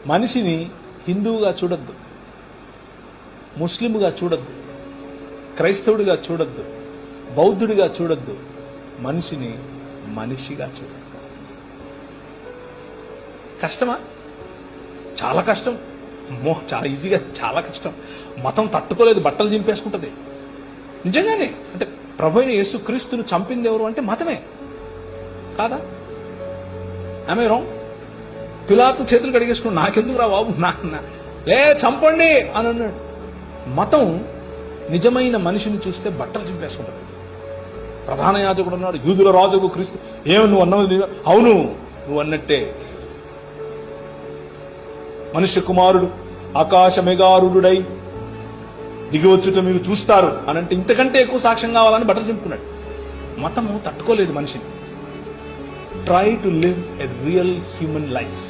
మనిషిని హిందువుగా చూడొద్దు, ముస్లింగా చూడొద్దు, క్రైస్తవుడిగా చూడొద్దు, బౌద్ధుడిగా చూడొద్దు. మనిషిని మనిషిగా చూడొద్దు. కష్టమా? చాలా కష్టం. అమ్మో, చాలా ఈజీగా, చాలా కష్టం. మతం తట్టుకోలేదు, బట్టలు చింపేసుకుంటుంది. నిజంగానే. అంటే ప్రభు అయిన యేసుక్రీస్తును చంపింది ఎవరు అంటే మతమే కాదా? ఆమె రాంగ్? పిలాతు చేతులు కడిగేసుకుని నాకెందుకు రా బాబు, లే చంపండి అని అన్నాడు. మతం నిజమైన మనిషిని చూస్తే బట్టలు చింపేసుకుంటుంది. ప్రధాన యాజకుడు అన్నాడు, యూదుల రాజుకు క్రీస్తు. ఏమి నువ్వు అన్నది? అవును, నువ్వు అన్నట్టే. మనుష్య కుమారుడు ఆకాశ మెగారుడై దిగివచ్చుట మీరు చూస్తారు అని అంటే ఇంతకంటే ఎక్కువ సాక్ష్యం కావాలని బట్టలు చింపుకున్నాడు. మతము తట్టుకోలేదు మనిషిని. Try to live a real human life.